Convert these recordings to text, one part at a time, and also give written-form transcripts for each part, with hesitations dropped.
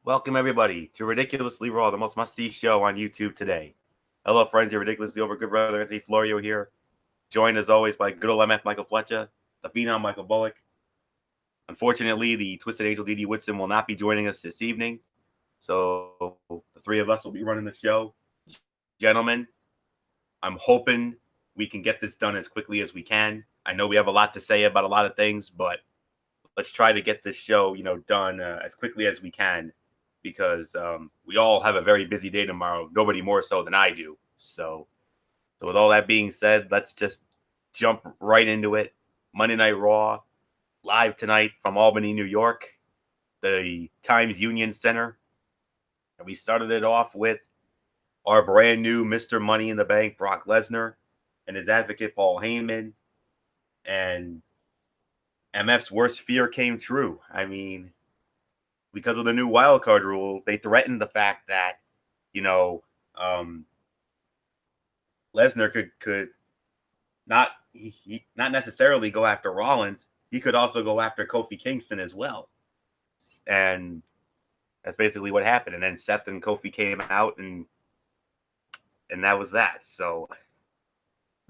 Welcome, everybody, to Ridiculously Raw, the most must-see show on YouTube today. Hello, friends. You're Ridiculously Over Good Brother Anthony Florio here. Joined, as always, by good old MF Michael Fletcher, the Phenom Michael Bullock. Unfortunately, the Twisted Angel D.D. Woodson will not be joining us this evening, so the three of us will be running the show. Gentlemen, I'm hoping we can get this done as quickly as we can. I know we have a lot to say about a lot of things, but let's try to get this show, done as quickly as we can, because we all have a very busy day tomorrow. Nobody more so than I do. So with all that being said, let's just jump right into it. Monday Night Raw, live tonight from Albany, New York, the Times Union Center. And we started it off with our brand new Mr. Money in the Bank, Brock Lesnar, and his advocate, Paul Heyman. And MF's worst fear came true. I mean, because of the new wildcard rule, they threatened the fact that, Lesnar could not necessarily go after Rollins. He could also go after Kofi Kingston as well. And that's basically what happened. And then Seth and Kofi came out, and that was that. So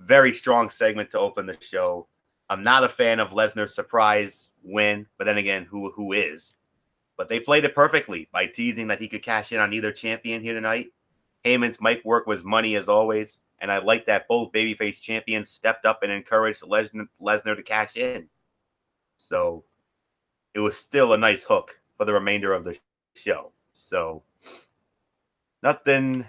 very strong segment to open the show. I'm not a fan of Lesnar's surprise win, but then again, who is? But they played it perfectly by teasing that he could cash in on either champion here tonight. Heyman's mic work was money as always, and I like that both babyface champions stepped up and encouraged Lesnar to cash in. So it was still a nice hook for the remainder of the show. So nothing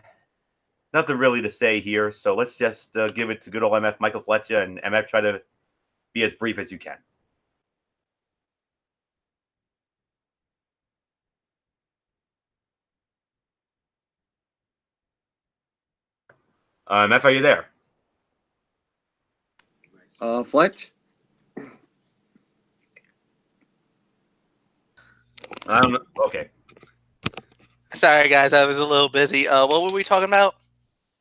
really to say here. So let's just give it to good old MF Michael Fletcher, and MF, try to be as brief as you can. MF, are you there? Fletch? I don't know. Okay. Sorry, guys. I was a little busy. What were we talking about?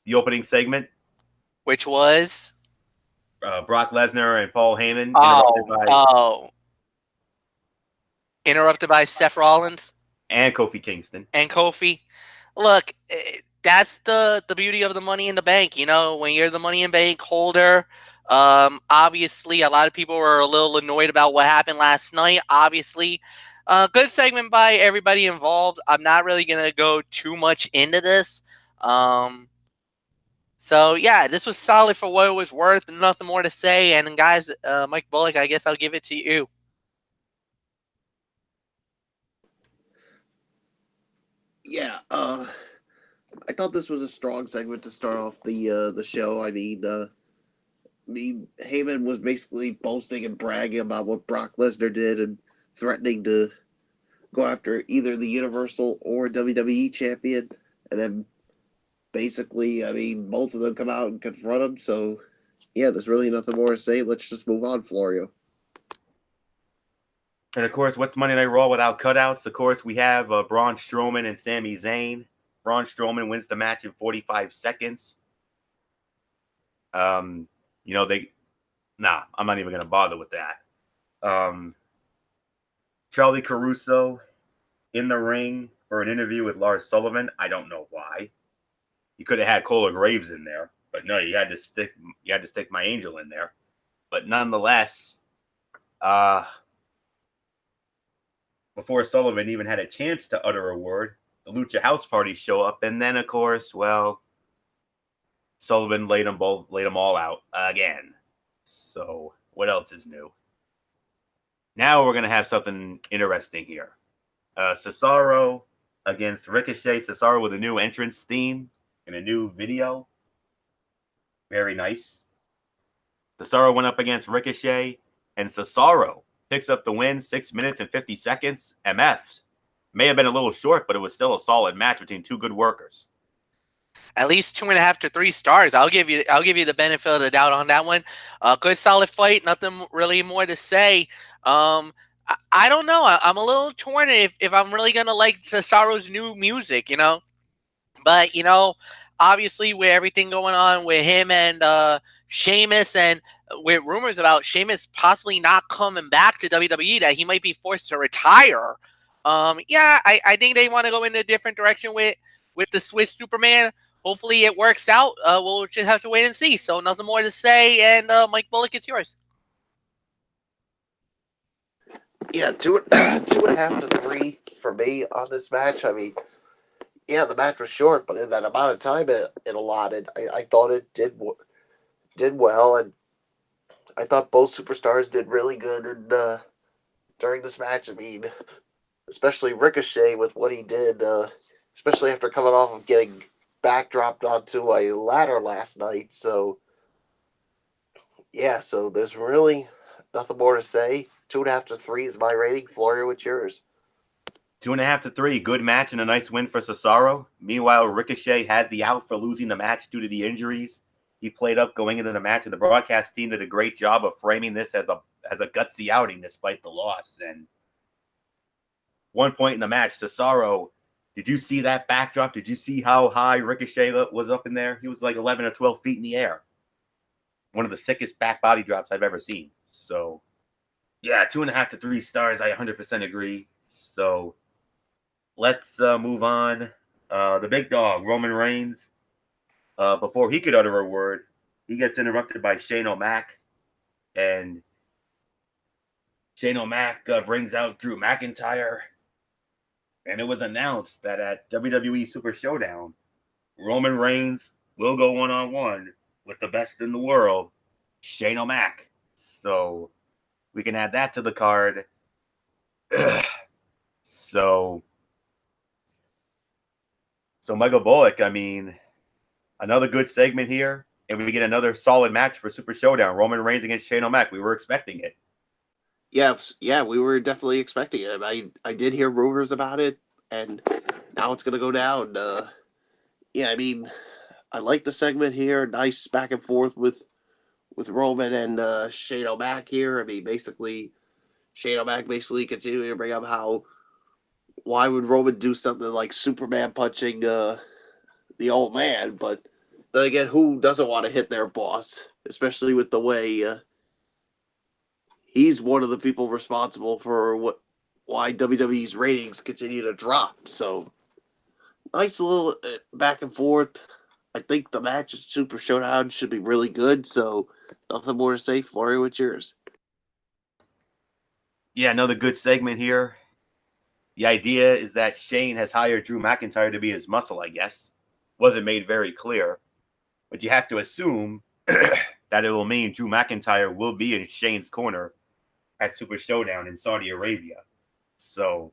The opening segment, which was Brock Lesnar and Paul Heyman. Interrupted by Seth Rollins and Kofi Kingston. And Kofi. Look, that's the beauty of the Money in the Bank. When you're the Money in the Bank holder, obviously a lot of people were a little annoyed about what happened last night. Obviously, good segment by everybody involved. I'm not really going to go too much into this. So, yeah, this was solid for what it was worth. Nothing more to say. And, guys, Mike Bullock, I guess I'll give it to you. Yeah, I thought this was a strong segment to start off the show. I mean, Heyman was basically boasting and bragging about what Brock Lesnar did and threatening to go after either the Universal or WWE champion. And then basically, I mean, both of them come out and confront him. So, yeah, there's really nothing more to say. Let's just move on, Florio. And, of course, what's Monday Night Raw without cutouts? Of course, we have Braun Strowman and Sami Zayn. Braun Strowman wins the match in 45 seconds. I'm not even going to bother with that. Charlie Caruso in the ring for an interview with Lars Sullivan. I don't know why. You could have had Cola Graves in there, but no, you had to stick my angel in there. But nonetheless, before Sullivan even had a chance to utter a word, the Lucha House Party show up, and then, of course, well, Sullivan laid them all out again. So what else is new? Now we're going to have something interesting here. Cesaro against Ricochet. Cesaro with a new entrance theme and a new video. Very nice. Cesaro went up against Ricochet, and Cesaro picks up the win, 6 minutes and 50 seconds. MF may have been a little short, but it was still a solid match between two good workers. At least 2.5 to 3 stars. I'll give you the benefit of the doubt on that one. Good solid fight. Nothing really more to say. I don't know. I'm a little torn if I'm really gonna like Cesaro's new music, But obviously with everything going on with him and Sheamus, and with rumors about Sheamus possibly not coming back to WWE, that he might be forced to retire. Yeah, I think they want to go in a different direction with the Swiss Superman. Hopefully it works out. We'll just have to wait and see. So nothing more to say. And Mike Bullock, it's yours. Yeah, two, 2.5 to 3 for me on this match. I mean, yeah, the match was short, but in that amount of time it allotted, I thought it did well, and I thought both superstars did really good during this match. I mean, especially Ricochet with what he did, especially after coming off of getting backdropped onto a ladder last night. So, yeah, so there's really nothing more to say. 2.5 to 3 is my rating. Florio, what's yours? 2.5 to 3. Good match and a nice win for Cesaro. Meanwhile, Ricochet had the out for losing the match due to the injuries. He played up going into the match, and the broadcast team did a great job of framing this as a gutsy outing despite the loss. And one point in the match, Cesaro, did you see that backdrop? Did you see how high Ricochet was up in there? He was like 11 or 12 feet in the air. One of the sickest back body drops I've ever seen. So, yeah, 2.5 to 3 stars. I 100% agree. So, let's move on. The big dog, Roman Reigns. Before he could utter a word, he gets interrupted by Shane O'Mac. And Shane O'Mac brings out Drew McIntyre. And it was announced that at WWE Super Showdown, Roman Reigns will go one-on-one with the best in the world, Shane O'Mac. So we can add that to the card. So Michael Bullock, I mean, another good segment here, and we get another solid match for Super Showdown. Roman Reigns against Shane O'Mac. We were expecting it. Yeah, we were definitely expecting it. I did hear rumors about it, and now it's gonna go down. Yeah, I mean, I like the segment here. Nice back and forth with Roman and Shane O'Mac here. I mean, basically, Shane O'Mac basically continuing to bring up how why would Roman do something like Superman punching the old man, but then again, who doesn't want to hit their boss, especially with the way he's one of the people responsible for why WWE's ratings continue to drop. So nice little back and forth. I think the match at Super Showdown should be really good. So nothing more to say. Florio, what's yours? Yeah, another good segment here. The idea is that Shane has hired Drew McIntyre to be his muscle, I guess. Wasn't made very clear. But you have to assume that it will mean Drew McIntyre will be in Shane's corner at Super Showdown in Saudi Arabia. So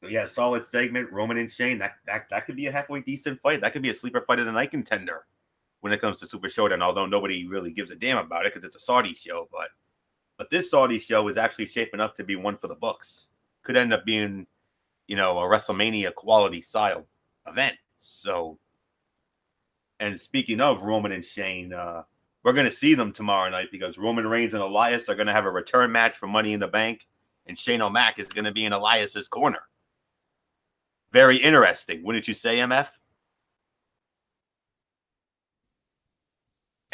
yeah, solid segment. Roman and Shane. That could be a halfway decent fight. That could be a sleeper fight of the night contender when it comes to Super Showdown. Although nobody really gives a damn about it because it's a Saudi show. But this Saudi show is actually shaping up to be one for the books. Could end up being, a WrestleMania quality style event. So, and speaking of Roman and Shane, we're going to see them tomorrow night because Roman Reigns and Elias are going to have a return match for Money in the Bank, and Shane O'Mac is going to be in Elias's corner. Very interesting, wouldn't you say, MF?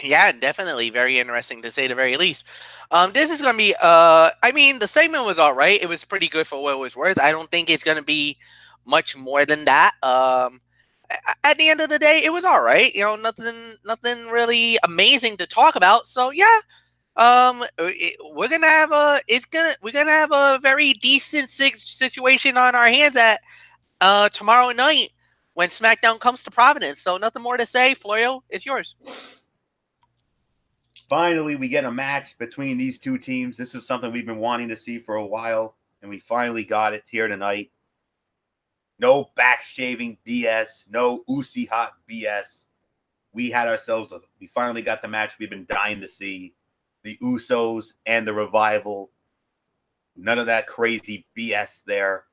Yeah, definitely very interesting to say the very least. This is gonna be I mean the segment was all right. It was pretty good for what it was worth. I don't think it's gonna be much more than that. At the end of the day, it was all right. Nothing really amazing to talk about. So yeah, we're gonna have a very decent situation on our hands at tomorrow night when SmackDown comes to Providence. So nothing more to say. Florio, it's yours. Finally, we get a match between these two teams. This is something we've been wanting to see for a while, and we finally got it here tonight. No back shaving BS, no Uzi hot BS. We finally got the match we've been dying to see. The Usos and the Revival. None of that crazy BS there.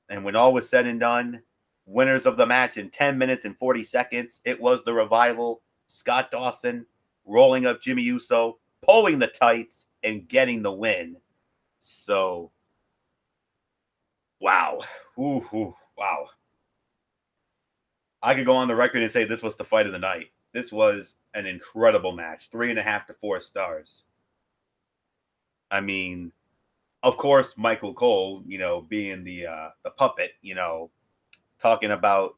And when all was said and done, winners of the match in 10 minutes and 40 seconds, it was the Revival, Scott Dawson, rolling up Jimmy Uso, pulling the tights, and getting the win. So, wow. Wow. I could go on the record and say this was the fight of the night. This was an incredible match. 3.5 to 4 stars. I mean, of course, Michael Cole, being the puppet, talking about,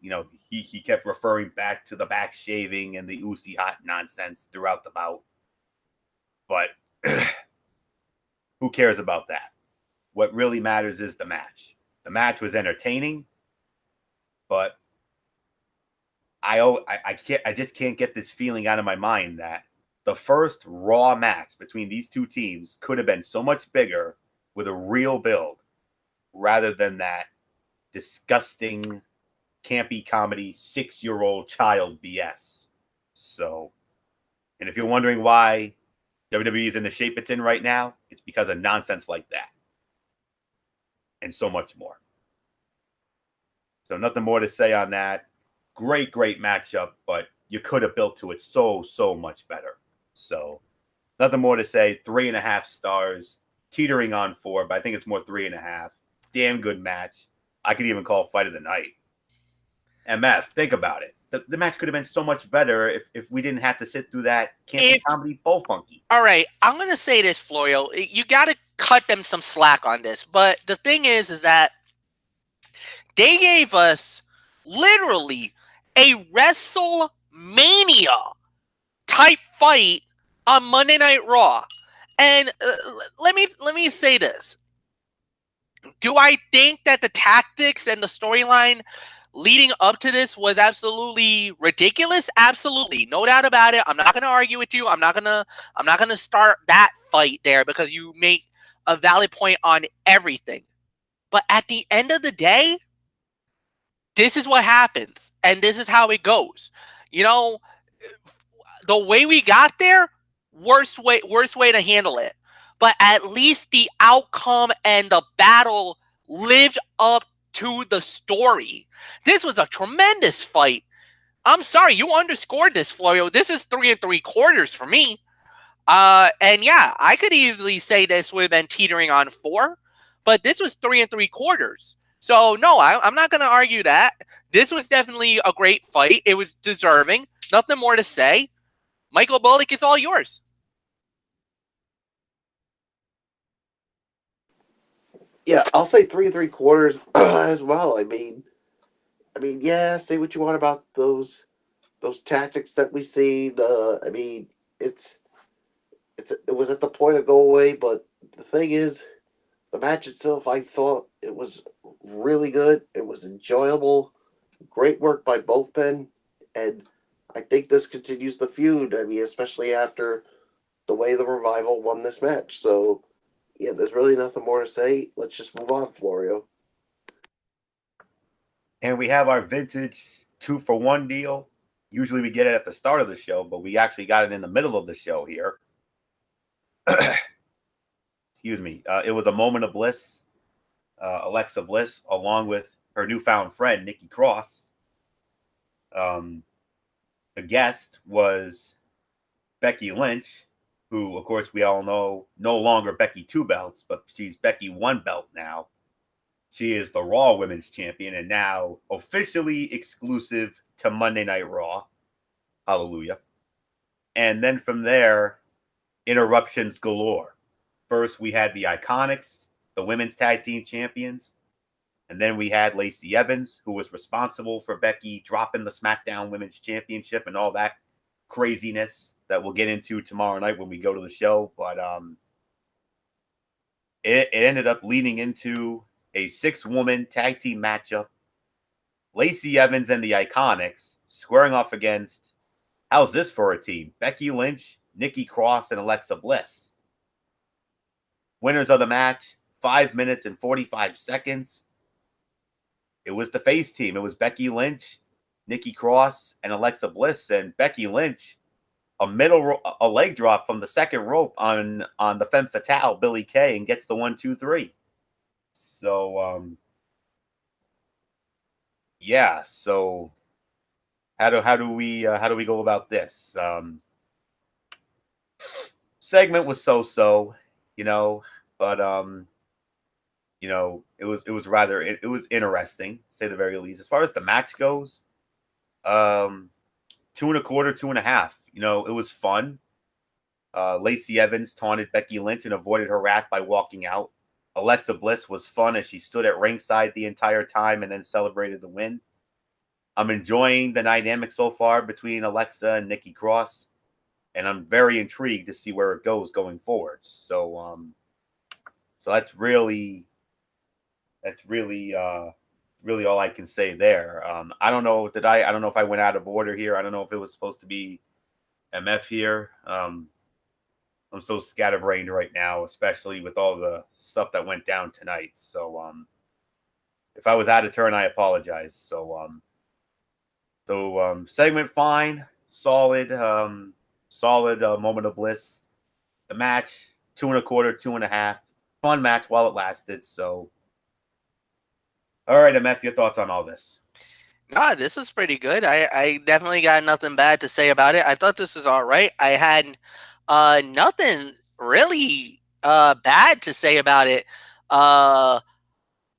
he kept referring back to the back shaving and the Uzi hot nonsense throughout the bout. But who cares about that? What really matters is the match. The match was entertaining, but I just can't get this feeling out of my mind that the first Raw match between these two teams could have been so much bigger with a real build rather than that disgusting, campy comedy 6-year-old child BS. So, and if you're wondering why WWE is in the shape it's in right now, it's because of nonsense like that. And so much more. So nothing more to say on that. Great matchup, but you could have built to it so much better. So nothing more to say. 3.5 stars, teetering on 4, but I think it's more 3.5. Damn good match. I could even call Fight of the Night. MF, think about it. The match could have been so much better if we didn't have to sit through that campy comedy bull funky. All right, I'm going to say this, Florio. You got to cut them some slack on this. But the thing is that they gave us literally a WrestleMania type fight on Monday Night Raw. And let me say this. Do I think that the tactics and the storyline leading up to this was absolutely ridiculous? Absolutely. No doubt about it. I'm not going to argue with you. I'm not going to start that fight there because you make a valid point on everything. But at the end of the day, this is what happens and this is how it goes. The way we got there, worst way to handle it. But at least the outcome and the battle lived up to the story. This was a tremendous fight. I'm sorry, you underscored this, Florio. This is 3 3/4 for me. And yeah, I could easily say this would have been teetering on 4, but this was 3 3/4. So no, I'm not going to argue that. This was definitely a great fight. It was deserving. Nothing more to say. Michael Bullock, it's all yours. Yeah, I'll say 3 3/4 as well. I mean, yeah. Say what you want about those tactics that we seen. I mean, it was at the point of go away, but the thing is, the match itself, I thought it was really good. It was enjoyable. Great work by both men, and I think this continues the feud. I mean, especially after the way the Revival won this match. So, yeah, there's really nothing more to say. Let's just move on, Florio. And we have our vintage 2-for-1 deal. Usually we get it at the start of the show, but we actually got it in the middle of the show here. Excuse me. It was a moment of bliss. Alexa Bliss, along with her newfound friend, Nikki Cross. The guest was Becky Lynch, who, of course, we all know no longer Becky 2 belts, but she's Becky 1 belt now. She is the Raw Women's Champion and now officially exclusive to Monday Night Raw. Hallelujah. And then from there, interruptions galore. First, we had the Iconics, the Women's Tag Team Champions. And then we had Lacey Evans, who was responsible for Becky dropping the SmackDown Women's Championship and all that craziness that we'll get into tomorrow night when we go to the show. But it ended up leading into a 6-woman tag team matchup. Lacey Evans and the Iconics squaring off against, how's this for a team? Becky Lynch, Nikki Cross, and Alexa Bliss. Winners of the match, 5 minutes and 45 seconds. It was the face team. It was Becky Lynch, Nikki Cross, and Alexa Bliss. And Becky Lynch, a leg drop from the second rope on the Femme Fatale, Billie Kay, and gets the 1-2-3. So, yeah. So, how do we go about this? Segment was so, but it was interesting, to say the very least. As far as the match goes, 2 1/4, 2.5. It was fun. Lacey Evans taunted Becky Lynch and avoided her wrath by walking out. Alexa Bliss was fun as she stood at ringside the entire time and then celebrated the win. I'm enjoying the dynamic so far between Alexa and Nikki Cross, and I'm very intrigued to see where it goes going forward. So that's really really all I can say there. I don't know. I don't know if I went out of order here. I don't know if it was supposed to be MF here. I'm so scatterbrained right now, especially with all the stuff that went down tonight. So if I was out of turn, I apologize. So segment fine, solid moment of bliss. The match 2 1/4, 2.5, fun match while it lasted. So, all right, MF, your thoughts on all this? God, this was pretty good. I definitely got nothing bad to say about it. I thought this was all right. I had nothing really bad to say about it.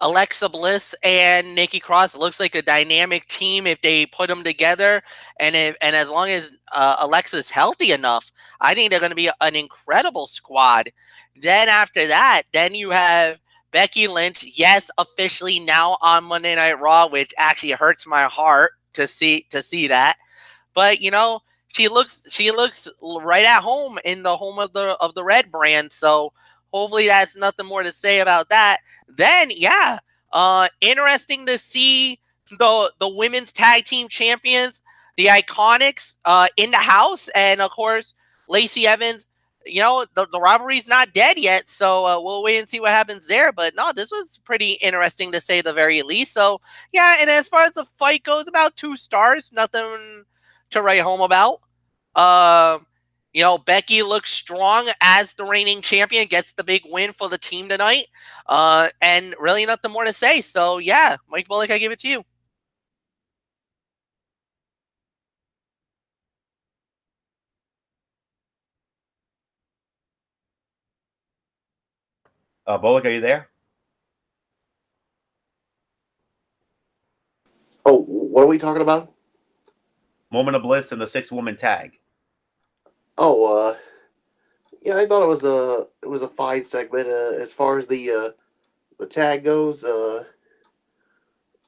Alexa Bliss and Nikki Cross looks like a dynamic team if they put them together, and as long as Alexa's healthy enough, I think they're going to be an incredible squad. Then after that, then you have Becky Lynch, yes, officially now on Monday Night Raw, which actually hurts my heart to see that. But she looks right at home in the home of the Red brand. So hopefully that's nothing more to say about that. Then yeah, interesting to see the women's tag team champions, the Iconics, in the house, and of course Lacey Evans. The rivalry's not dead yet, so we'll wait and see what happens there. But no, this was pretty interesting to say the very least. So yeah, and as far as the fight goes, about 2 stars, nothing to write home about. Becky looks strong as the reigning champion, gets the big win for the team tonight. And really nothing more to say. So yeah, Mike Bullock, I give it to you. Bullock, are you there? Oh, what are we talking about? Moment of Bliss and the 6-woman tag. Oh, yeah, I thought it was a fine segment. As far as the tag goes,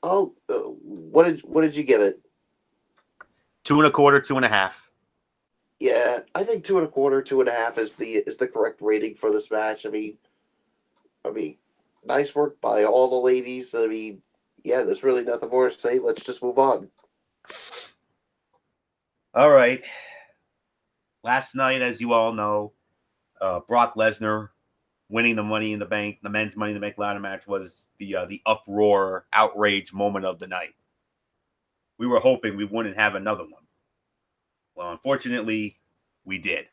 what did you give it? 2 1/4, 2.5. Yeah, I think 2 1/4, 2.5 is the correct rating for this match. I mean, nice work by all the ladies. I mean, yeah, there's really nothing more to say. Let's just move on. All right. Last night, as you all know, Brock Lesnar winning the Money in the Bank, the men's Money in the Bank ladder match, was the uproar, outrage moment of the night. We were hoping we wouldn't have another one. Well, unfortunately, we did.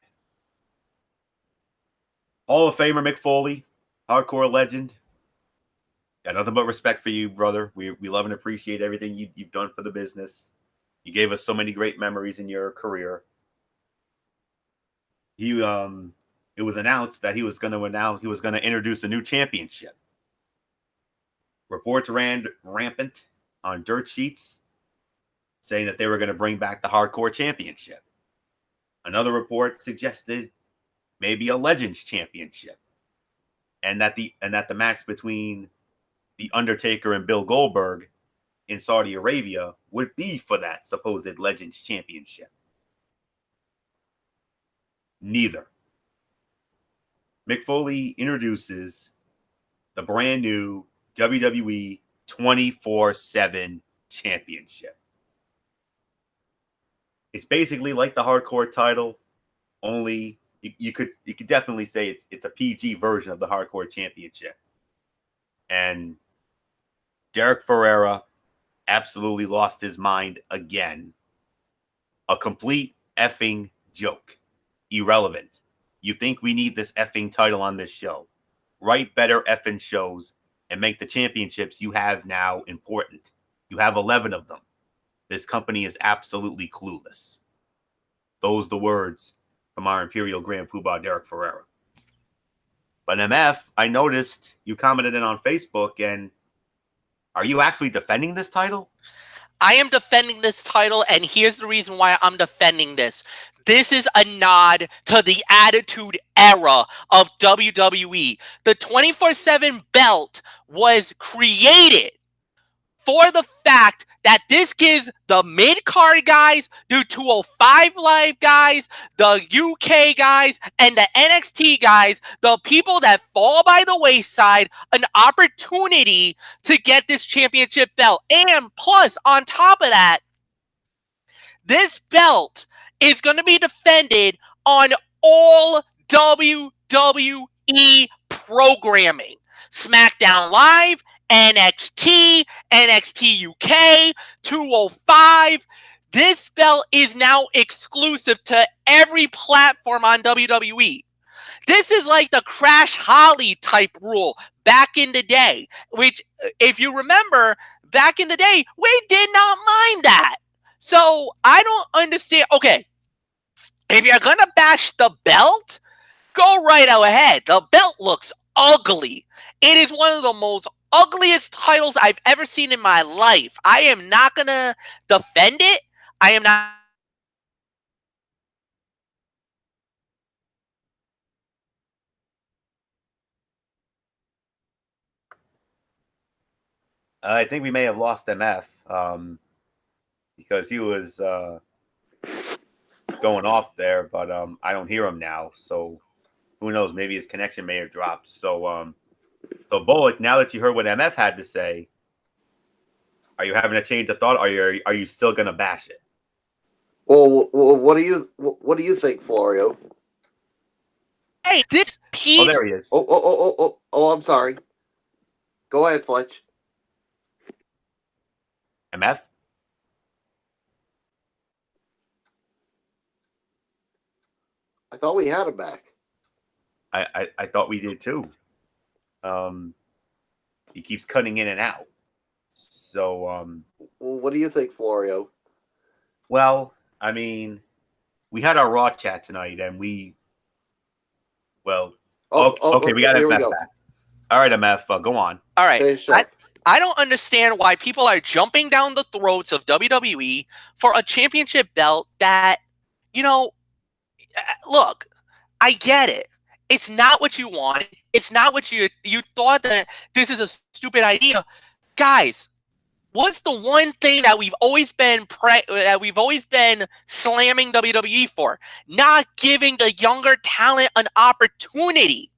Hall of Famer Mick Foley, hardcore legend. Got nothing but respect for you, brother. We love and appreciate everything you've done for the business. You gave us so many great memories in your career. It was announced that he was going to introduce a new championship. Reports ran rampant on dirt sheets saying that they were going to bring back the Hardcore Championship. Another report suggested maybe a Legends Championship, and that the match between The Undertaker and Bill Goldberg in Saudi Arabia would be for that supposed Legends Championship. Neither. Mick Foley introduces the brand new WWE 24/7 Championship. It's basically like the Hardcore title, only you could definitely say it's a PG version of the Hardcore Championship. And Derek Ferreira absolutely lost his mind again. A complete effing joke. Irrelevant. You think we need this effing title on this show? Write better effing shows and make the championships you have now important. You have 11 of them. This company is absolutely clueless. Those the words from our Imperial Grand Poobah, Derek Ferreira. But MF, I noticed you commented in on Facebook, and are you actually defending this title? I am defending this title, and here's the reason why I'm defending this. This is a nod to the Attitude Era of WWE. The 24/7 belt was created for the fact that this gives the mid-card guys, the 205 Live guys, the UK guys, and the NXT guys, the people that fall by the wayside, an opportunity to get this championship belt. And plus, on top of that, this belt is going to be defended on all WWE programming. SmackDown Live, NXT, NXT UK, 205. This belt is now exclusive to every platform on WWE. This is like the Crash Holly type rule back in the day, which, if you remember, back in the day, we did not mind that. So I don't understand. Okay, if you're going to bash the belt, go right ahead. The belt looks ugly. It is one of the most ugliest titles I've ever seen in my life. I am not going to defend it. I am not. I think we may have lost MF because he was going off there, but I don't hear him now. So who knows? Maybe his connection may have dropped. So Bullock, now that you heard what MF had to say, are you having a change of thought? Or are you still gonna bash it? Well, what do you think, Florio? Hey, this Oh, there he is. Oh, I'm sorry. Go ahead, Fletch. MF? I thought we had him back. I thought we did too. He keeps cutting in and out. So Well, what do you think, Florio? well, I mean, we had our Raw chat tonight, and we okay, we got MF back. All right, MF, go on. All right. I don't understand why people are jumping down the throats of WWE for a championship belt that, look, I get it. It's not what you wanted. It's not what you thought that this is a stupid idea. Guys, what's the one thing that we've always been slamming WWE for? Not giving the younger talent an opportunity.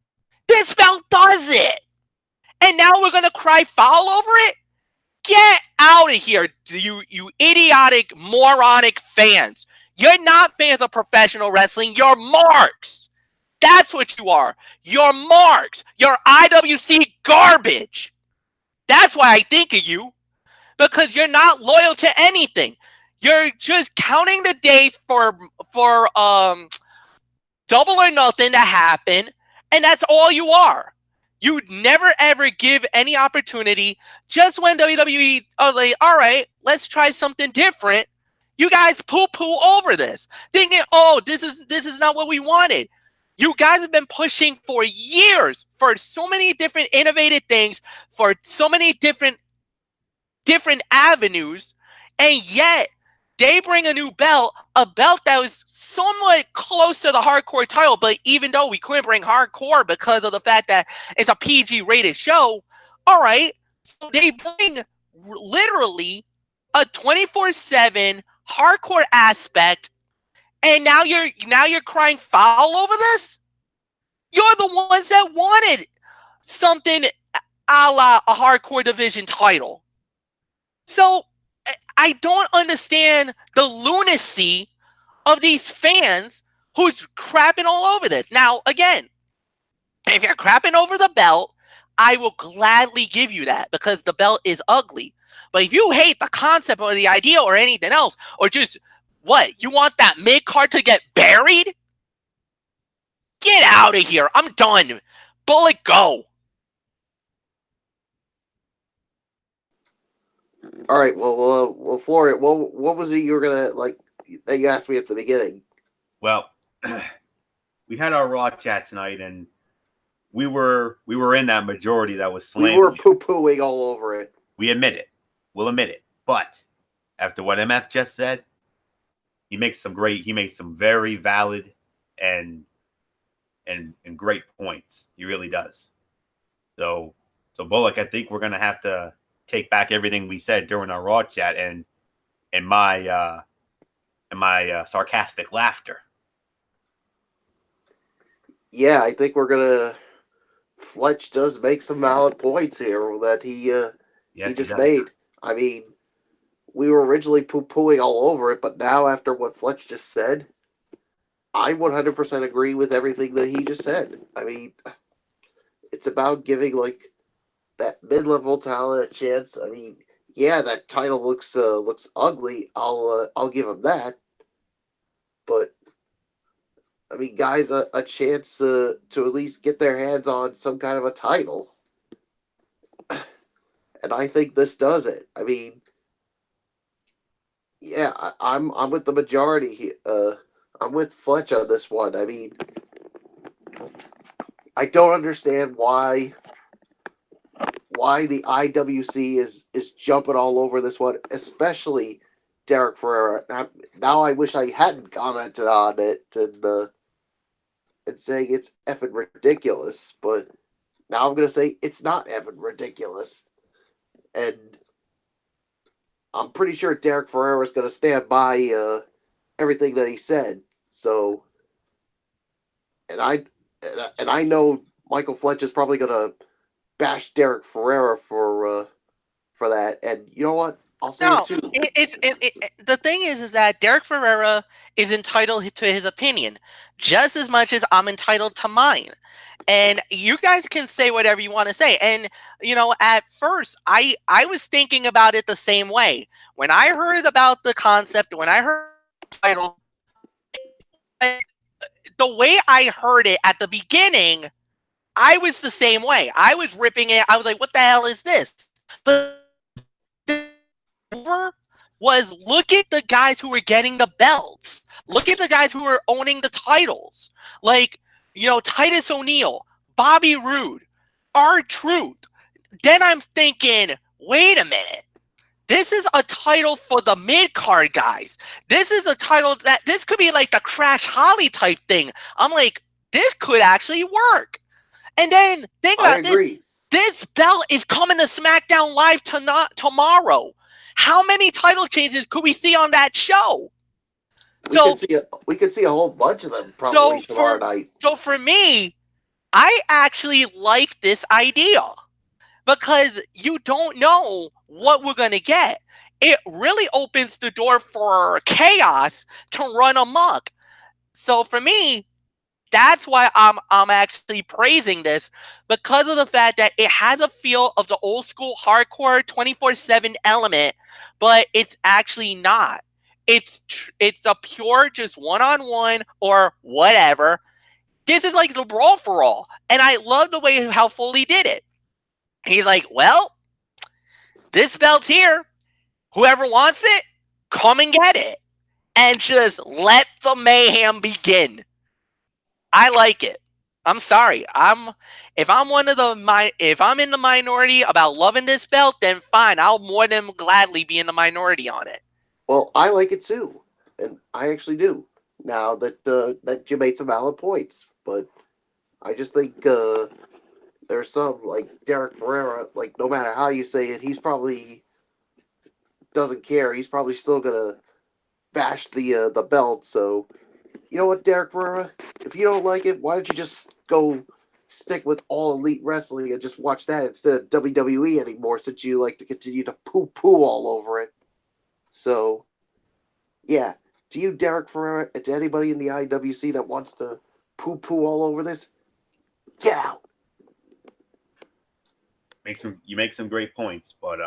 This belt does it. And now we're going to cry foul over it? Get out of here, you idiotic, moronic fans. You're not fans of professional wrestling. You're marks. That's what you are. You're marks. You're IWC garbage. That's why I think of you. Because you're not loyal to anything. You're just counting the days for Double or Nothing to happen. And that's all you are. You never ever give any opportunity. Just when WWE are like, all right, let's try something different, you guys poo-poo over this, thinking, oh, this is not what we wanted. You guys have been pushing for years for so many different innovative things, for so many different avenues, and yet they bring a new belt, a belt that was somewhat close to the hardcore title, but even though we couldn't bring hardcore because of the fact that it's a PG rated show, all right, so they bring literally a 24/7 hardcore aspect, and now you're crying foul over this? You're the ones that wanted something a la a hardcore division title. So I don't understand the lunacy of these fans who's crapping all over this. Now, again, if you're crapping over the belt, I will gladly give you that because the belt is ugly. But if you hate the concept or the idea or anything else, or just what, you want that mid-card to get buried? Get out of here. I'm done. Bullet, go. All right. Well, Florio, what was it you were gonna like that you asked me at the beginning? Well, we had our Raw chat tonight, and we were in that majority that was slamming. We were poo-pooing all over it. We admit it. We'll admit it. But after what MF just said, he makes some very valid and great points. He really does. So Bullock, I think we're gonna have to take back everything we said during our Raw chat and my sarcastic laughter. Yeah, I think we're gonna. Fletch does make some valid points here that he just made. I mean, we were originally poo-pooing all over it, but now after what Fletch just said, I 100% agree with everything that he just said. I mean, it's about giving like that mid-level talent a chance. I mean, yeah, that title looks ugly. I'll give him that. But I mean, guys, a chance to at least get their hands on some kind of a title. And I think this does it. I mean, yeah, I'm with the majority here. I'm with Fletch on this one. I mean, I don't understand why the IWC is jumping all over this one, especially Derek Ferrera. Now I wish I hadn't commented on it and saying it's effing ridiculous, but now I'm gonna say it's not effing ridiculous, and I'm pretty sure Derek Ferrera is gonna stand by everything that he said. So, and I know Michael Fletch is probably gonna bash Derek Ferrera for that, and you know what? I'll say it too. The thing is that Derek Ferrera is entitled to his opinion just as much as I'm entitled to mine. And you guys can say whatever you want to say. And, you know, at first, I was thinking about it the same way. When I heard about the concept, when I heard the title, the way I heard it at the beginning, I was the same way. I was ripping it. I was like, what the hell is this? But was look at the guys who were getting the belts. Look at the guys who were owning the titles. Like, you know, Titus O'Neil, Bobby Roode, R-Truth. Then I'm thinking, wait a minute. This is a title for the mid-card guys. This is a title that this could be like the Crash Holly type thing. I'm like, this could actually work. And then think about this. This belt is coming to SmackDown Live tomorrow. How many title changes could we see on that show? We could see a whole bunch of them probably tomorrow night. So for me, I actually like this idea because you don't know what we're going to get. It really opens the door for chaos to run amok. So for me, that's why I'm actually praising this, because of the fact that it has a feel of the old school hardcore 24/7 element, but it's actually not. It's a pure just one-on-one or whatever. This is like the Brawl for All, and I love the way how Foley did it. He's like, well, this belt's here. Whoever wants it, come and get it, and just let the mayhem begin. I like it. I'm sorry. If I'm in the minority about loving this belt, then fine. I'll more than gladly be in the minority on it. Well, I like it too, and I actually do. Now that you made some valid points, but I just think there's some like Derek Ferrera. Like no matter how you say it, he's probably doesn't care. He's probably still gonna bash the belt. So. You know what, Derek Ferrera? If you don't like it, why don't you just go stick with All Elite Wrestling and just watch that instead of WWE anymore, since you like to continue to poo-poo all over it. So, yeah. To you, Derek Ferrera, and to anybody in the IWC that wants to poo-poo all over this, get out. You make some great points, but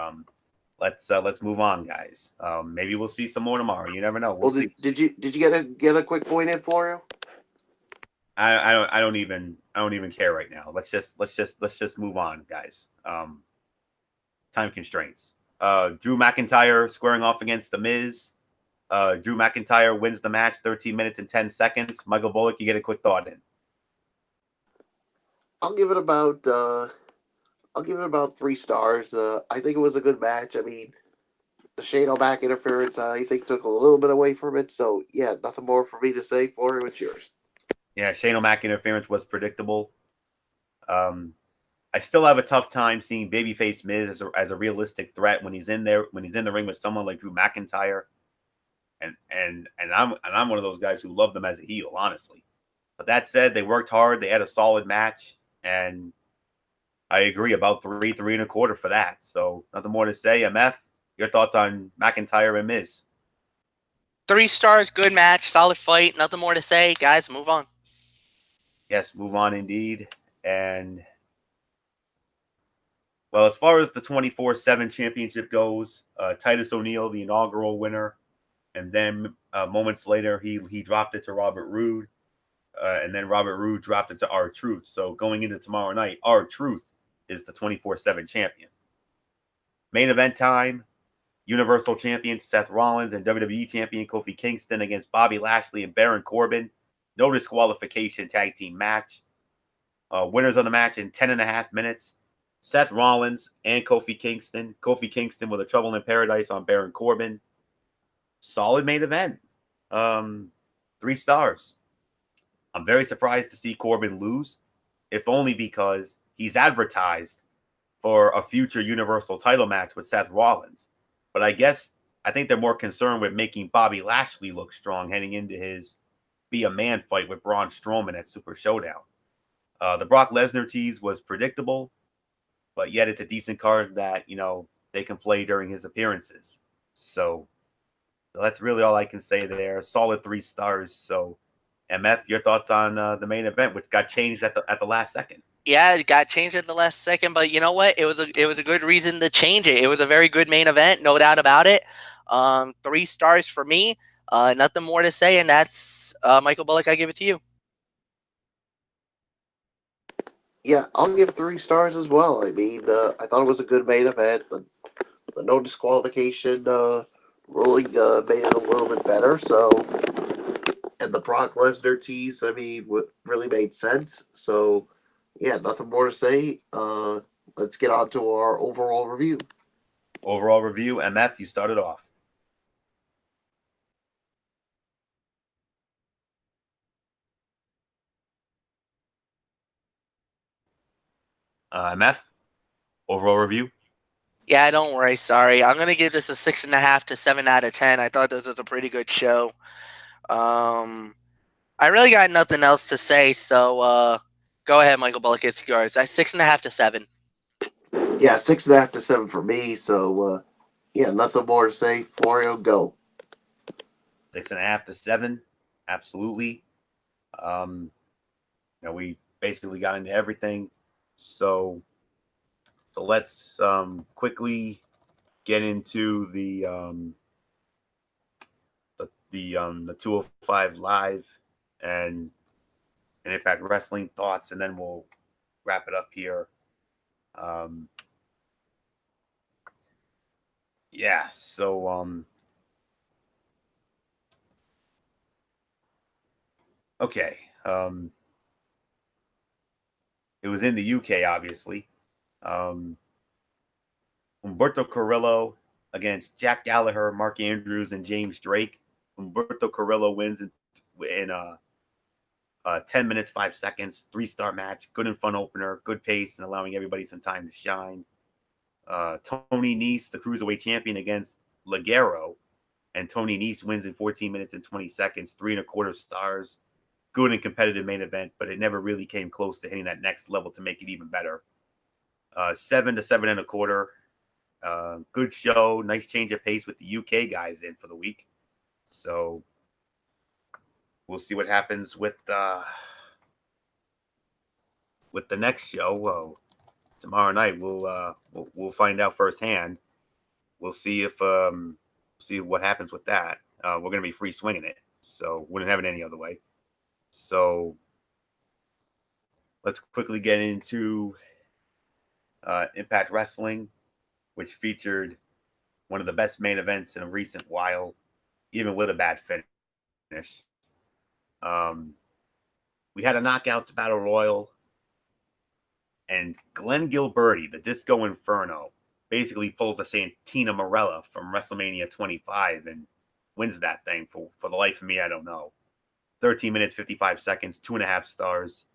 let's move on, guys. Maybe we'll see some more tomorrow. You never know. We'll see. Did you get a quick point in, Florio? I don't even care right now. Let's just move on, guys. Time constraints. Drew McIntyre squaring off against The Miz. Drew McIntyre wins the match, 13 minutes and 10 seconds. Michael Bullock, you get a quick thought in. I'll give it about 3 stars. I think it was a good match. I mean, the Shane O'Mac interference, I think, took a little bit away from it. So, yeah, nothing more for me to say. For what's yours? Yeah, Shane O'Mac interference was predictable. I still have a tough time seeing babyface Miz as a realistic threat when he's in the ring with someone like Drew McIntyre. And I'm one of those guys who love them as a heel, honestly. But that said, they worked hard. They had a solid match, and I agree about 3.25 for that. So nothing more to say. MF, your thoughts on McIntyre and Miz? 3 stars, good match, solid fight. Nothing more to say, guys. Move on. Yes, move on indeed. And well, as far as the 24/7 championship goes, Titus O'Neil, the inaugural winner, and then moments later he dropped it to Robert Roode, and then Robert Roode dropped it to R-Truth. So going into tomorrow night, R-Truth is the 24/7 champion. Main event time: Universal Champion Seth Rollins and WWE Champion Kofi Kingston against Bobby Lashley and Baron Corbin. No disqualification tag team match. Winners of the match in 10.5 minutes: Seth Rollins and Kofi Kingston. Kofi Kingston with a Trouble in Paradise on Baron Corbin. Solid main event. 3 stars. I'm very surprised to see Corbin lose, if only because he's advertised for a future Universal title match with Seth Rollins. But I think they're more concerned with making Bobby Lashley look strong heading into his Be a Man fight with Braun Strowman at Super Showdown. The Brock Lesnar tease was predictable, but yet it's a decent card that, they can play during his appearances. So that's really all I can say there. Solid 3 stars. So, MF, your thoughts on the main event, which got changed at the last second? Yeah, it got changed at the last second, but you know what? It was a good reason to change it. It was a very good main event, no doubt about it. 3 stars for me. Nothing more to say, and that's Michael Bullock. I give it to you. Yeah, I'll give 3 stars as well. I mean, I thought it was a good main event. The no disqualification ruling made it a little bit better. So, and the Brock Lesnar tease, I mean, really made sense. So, yeah, nothing more to say. Let's get on to our overall review. Overall review, MF, you started off. MF, overall review. Yeah, don't worry. Sorry, I'm gonna give this a 6.5 to 7 out of 10. I thought this was a pretty good show. I really got nothing else to say, so go ahead, Michael Bullock. It's yours. That's 6.5 to 7. Yeah, 6.5 to 7 for me. So, yeah, nothing more to say. Florio, go. 6.5 to 7, absolutely. We basically got into everything. So let's quickly get into the 205 Live and Impact Wrestling thoughts, and then we'll wrap it up here. Yeah, so okay. It was in the UK, obviously. Humberto Carrillo against Jack Gallagher, Mark Andrews, and James Drake. Humberto Carrillo wins in 10 minutes, 5 seconds, 3-star match. Good and fun opener, good pace, and allowing everybody some time to shine. Tony Nese, the Cruiserweight champion, against Ligero. And Tony Nese wins in 14 minutes and 20 seconds, 3.25 stars. Good and competitive main event, but it never really came close to hitting that next level to make it even better. 7 to 7.25. Good show. Nice change of pace with the UK guys in for the week. So we'll see what happens with the next show. Tomorrow night we'll find out firsthand. We'll see if see what happens with that. We're gonna be free swinging it, so wouldn't have it any other way. So let's quickly get into Impact Wrestling, which featured one of the best main events in a recent while, even with a bad finish. We had a Knockouts Battle Royal, and Glenn Gilberti, the Disco Inferno, basically pulls a Santina Morella from WrestleMania 25 and wins that thing. For the life of me, I don't know. 13 minutes, 55 seconds, 2.5 stars.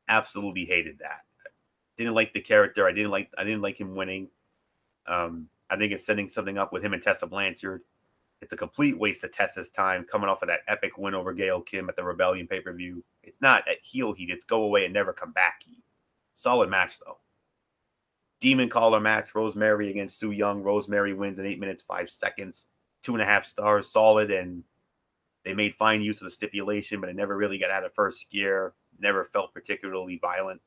Absolutely hated that. Didn't like the character. I didn't like him winning. I think it's setting something up with him and Tessa Blanchard. It's a complete waste of Tessa's time coming off of that epic win over Gail Kim at the Rebellion pay-per-view. It's not at heel heat. It's go away and never come back heat. Solid match, though. Demon Caller match. Rosemary against Su Yung. Rosemary wins in 8 minutes, 5 seconds. 2.5 stars. Solid, and they made fine use of the stipulation, but it never really got out of first gear. Never felt particularly violent.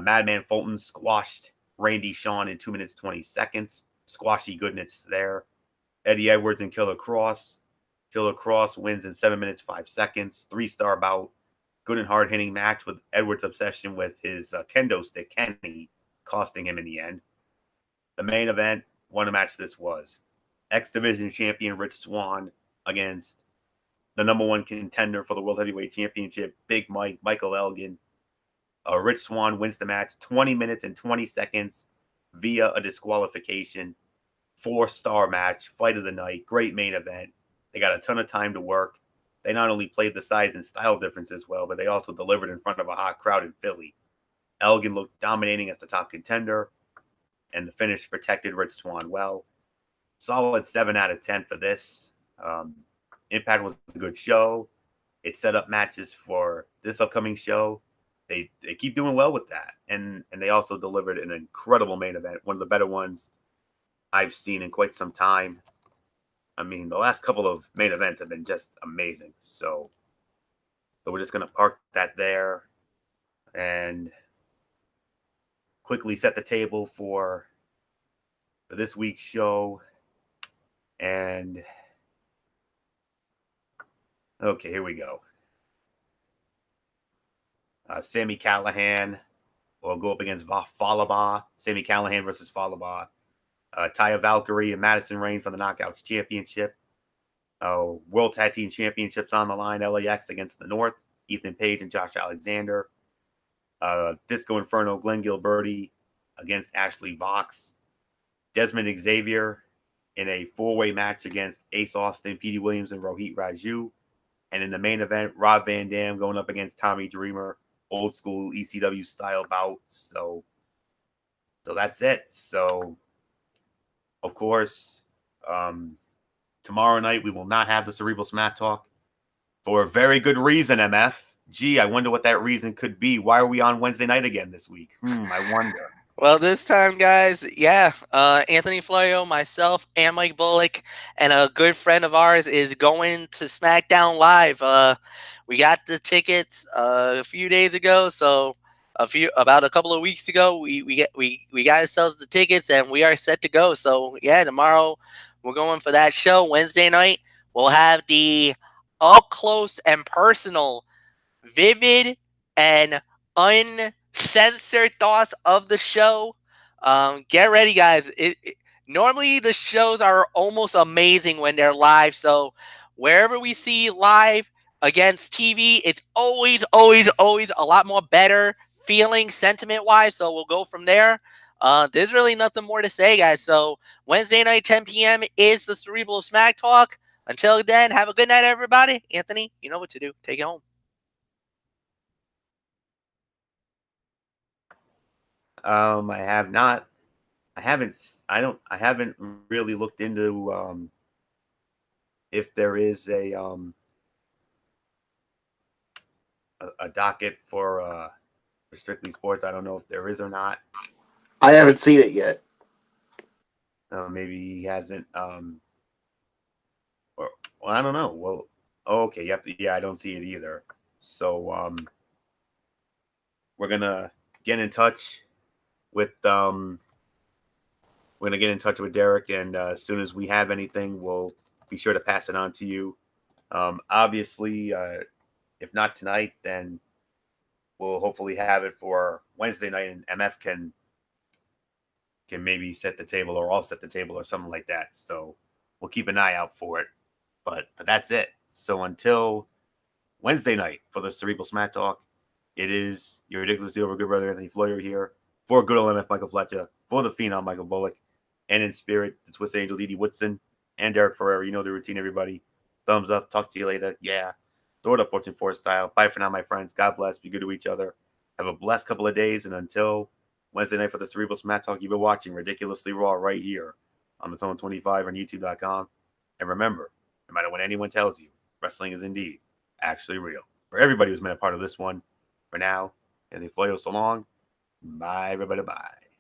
Madman Fulton squashed Randy Shawn in 2 minutes, 20 seconds. Squashy goodness there. Eddie Edwards and Killer Kross. Killer Kross wins in 7 minutes, 5 seconds. 3-star bout. Good and hard-hitting match with Edwards' obsession with his kendo stick, Kenny, costing him in the end. The main event, what a match this was. X Division champion Rich Swann against the number one contender for the World Heavyweight Championship, Big Mike, Michael Elgin. Rich Swann wins the match 20 minutes and 20 seconds via a disqualification. 4-star match, fight of the night, great main event. They got a ton of time to work. They not only played the size and style differences well, but they also delivered in front of a hot crowd in Philly. Elgin looked dominating as the top contender, and the finish protected Rich Swann well. Solid 7 out of 10 for this. Impact was a good show. It set up matches for this upcoming show. They keep doing well with that, and they also delivered an incredible main event, one of the better ones I've seen in quite some time. I mean, the last couple of main events have been just amazing. So we're just going to park that there and quickly set the table for this week's show. And okay, here we go. Sami Callihan will go up against Falaba. Sami Callihan versus Falaba. Taya Valkyrie and Madison Rayne for the Knockouts Championship. World Tag Team Championships on the line. LAX against the North. Ethan Page and Josh Alexander. Disco Inferno, Glenn Gilberti against Ashley Vox. Desmond Xavier in a 4-way match against Ace Austin, Petey Williams, and Rohit Raju. And in the main event, Rob Van Dam going up against Tommy Dreamer. Old school ECW style bout. So that's it. So, of course, tomorrow night we will not have the Cerebral Smack Talk for a very good reason, MF. Gee, I wonder what that reason could be. Why are we on Wednesday night again this week? I wonder. Well, this time, guys, Anthony Florio, myself, and Mike Bullock, and a good friend of ours is going to SmackDown Live. We got the tickets a few days ago, so about a couple of weeks ago, we got ourselves the tickets, and we are set to go. So yeah, tomorrow we're going for that show. Wednesday night we'll have the up close and personal, vivid and uncensored thoughts of the show. Get ready, guys. Normally the shows are almost amazing when they're live. So wherever we see live against TV, it's always a lot more better feeling sentiment wise. So we'll go from there. There's really nothing more to say, guys. So Wednesday night, 10 p.m. is the Cerebral Smack Talk. Until then, have a good night, everybody. Anthony, you know what to do. Take it home. I have not. I haven't really looked into if there is a docket for Strictly Sports. I don't know if there is or not. I haven't seen it yet. Maybe he hasn't. Or well, I don't know. Well, okay, yep, yeah, I don't see it either. So we're gonna get in touch with Derek, and as soon as we have anything, we'll be sure to pass it on to you. Obviously, if not tonight, then we'll hopefully have it for Wednesday night, and MF can maybe set the table, or I'll set the table, or something like that. So we'll keep an eye out for it. But that's it. So until Wednesday night for the Cerebral Smack Talk, it is your ridiculously over good brother Anthony Floyer here for good old MF Michael Fletcher, for the Phenom Michael Bullock. and in spirit, the Twist Angels, Edie Woodson, and Derek Ferrer. You know the routine, everybody. Thumbs up. Talk to you later. Yeah. Throw it up Fortune 4 style. Bye for now, my friends. God bless. Be good to each other. Have a blessed couple of days. And until Wednesday night for the Cerebral Smack Talk, you've been watching Ridiculously Raw right here on the Zone 25 on YouTube.com. And remember, no matter what anyone tells you, wrestling is indeed actually real. For everybody who's been a part of this one, for now, and they fly you so long. Bye, everybody. Bye.